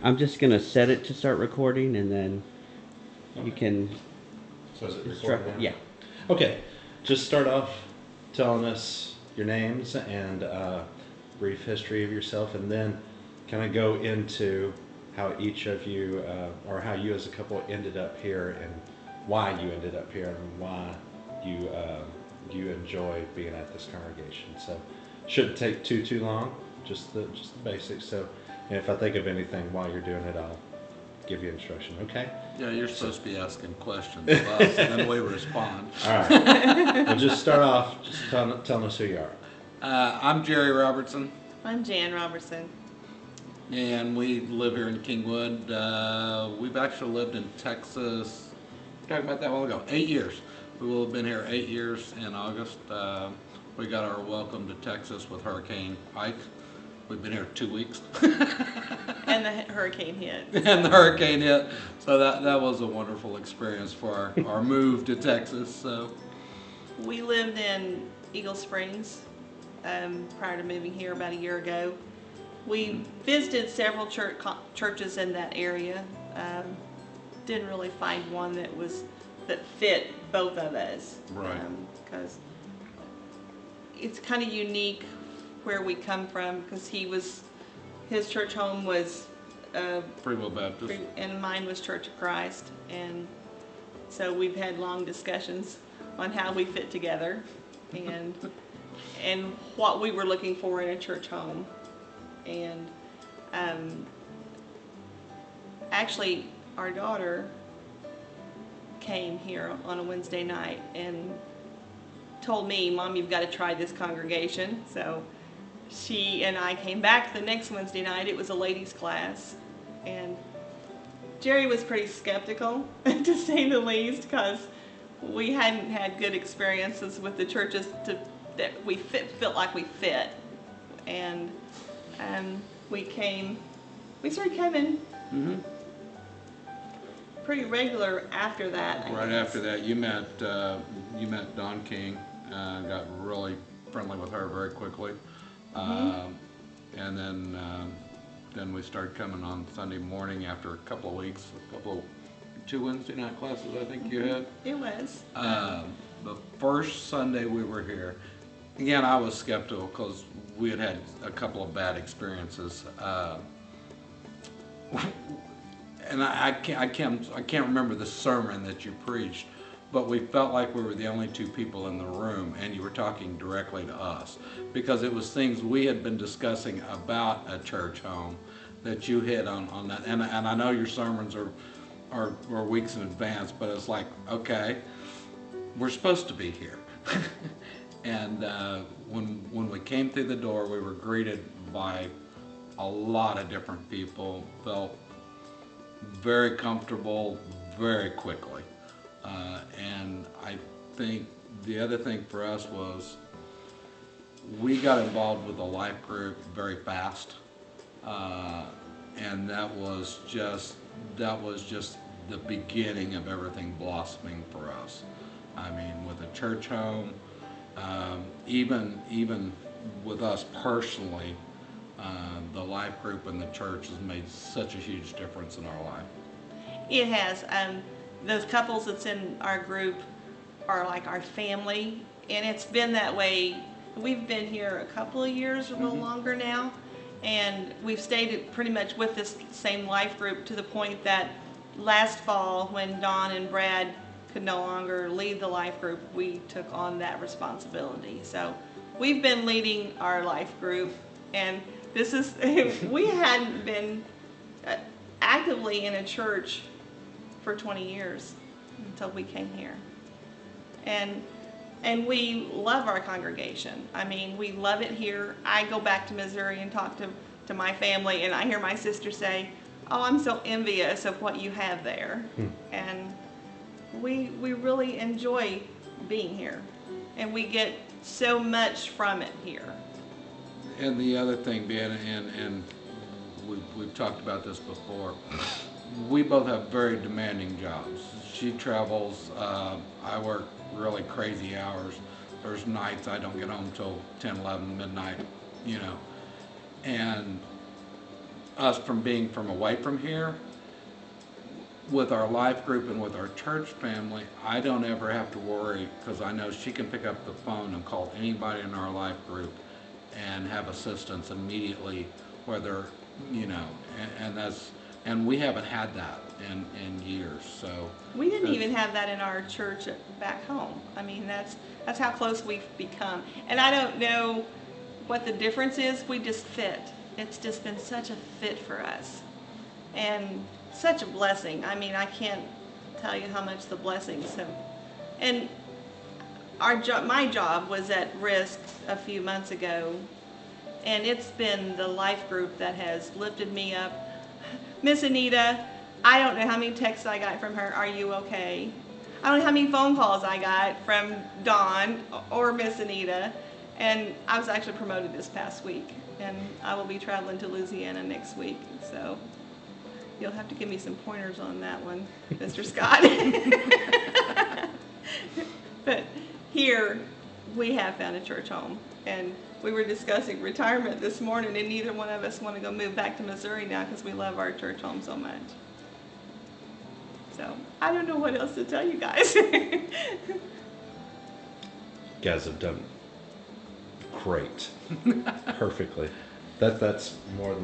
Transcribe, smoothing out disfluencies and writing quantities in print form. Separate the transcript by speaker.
Speaker 1: I'm just gonna set it to start recording, and then you can
Speaker 2: So is it
Speaker 1: instruct.
Speaker 2: recording now?
Speaker 1: Yeah.
Speaker 2: Okay, just start off telling us your names and brief history of yourself, and then kind of go into how each of you, or how you as a couple ended up here, and why you ended up here, and why you you enjoy being at this congregation. So, shouldn't take too long. Just the basics. So, and if I think of anything while you're doing it, I'll give you instruction. Okay.
Speaker 3: Yeah, you're supposed to be asking questions of us, and then we respond.
Speaker 2: All right. Well, just start off. Just telling us who you are.
Speaker 3: I'm Jerry Robertson,
Speaker 4: I'm Jan Robertson.
Speaker 3: and we live here in Kingwood. We've actually lived in Texas, talking about that a while ago, 8 years. We will have been here 8 years in August. We got our welcome to Texas with Hurricane Ike. We've been here 2 weeks.
Speaker 4: And the hurricane hit.
Speaker 3: And the hurricane hit, so that was a wonderful experience for our move to Texas. So
Speaker 4: We lived in Eagle Springs prior to moving here about a year ago. We visited several churches in that area. Didn't really find one that fit both of us.
Speaker 3: Right.
Speaker 4: Because it's kind of unique where we come from. Because his church home was
Speaker 3: Free Will Baptist.
Speaker 4: and mine was Church of Christ, and so we've had long discussions on how we fit together and what we were looking for in a church home. And actually our daughter came here on a Wednesday night and told me, "Mom, you've got to try this congregation." So she and I came back the next Wednesday night. It was a ladies' class, and Jerry was pretty skeptical, to say the least, because we hadn't had good experiences with the churches that we felt like we fit. And we started coming pretty regular after that. I
Speaker 3: Right
Speaker 4: guess.
Speaker 3: after that, you met Don King. Got really friendly with her very quickly, and then we started coming on Sunday morning after a couple of weeks, two Wednesday night classes I think you had.
Speaker 4: It was.
Speaker 3: The first Sunday we were here, again I was skeptical because we had had a couple of bad experiences. And I can't remember the sermon that you preached, but we felt like we were the only two people in the room, and you were talking directly to us because it was things we had been discussing about a church home that you hit on that. And I know your sermons are weeks in advance, but it's like, okay, we're supposed to be here. And when we came through the door, we were greeted by a lot of different people. Felt very comfortable very quickly, and I think the other thing for us was we got involved with the life group very fast, and that was just the beginning of everything blossoming for us. I mean, with a church home, even with us personally, the life group and the church has made such a huge difference in our life.
Speaker 4: It has. Those couples that's in our group are like our family, and it's been that way. We've been here a couple of years, a little longer now, and we've stayed pretty much with this same life group to the point that last fall, when Don and Brad could no longer lead the life group, we took on that responsibility. So we've been leading our life group, and this is, we hadn't been actively in a church for 20 years until we came here. And we love our congregation. I mean, we love it here. I go back to Missouri and talk to my family, and I hear my sister say, "Oh, I'm so envious of what you have there." And we really enjoy being here, and we get so much from it here.
Speaker 3: And the other thing being, and we've talked about this before, we both have very demanding jobs. She travels, I work really crazy hours. There's nights I don't get home till 10, 11, midnight, you know. And us from being from away from here, with our life group and with our church family, I don't ever have to worry because I know she can pick up the phone and call anybody in our life group and have assistance immediately, whether, you know, and we haven't had that in years, so.
Speaker 4: We didn't even have that in our church back home. I mean, that's how close we've become. And I don't know what the difference is. We just fit. It's just been such a fit for us. And such a blessing. I mean, I can't tell you how much the blessings have. And my job was at risk a few months ago, and it's been the life group that has lifted me up. Miss Anita, I don't know how many texts I got from her. Are you okay? I don't know how many phone calls I got from Dawn or Miss Anita. And I was actually promoted this past week, and I will be traveling to Louisiana next week. So you'll have to give me some pointers on that one, Mr. Scott. But here, we have found a church home. And we were discussing retirement this morning, and neither one of us want to go move back to Missouri now because we love our church home so much. So I don't know what else to tell you guys.
Speaker 2: You guys have done great. Perfectly. That's more than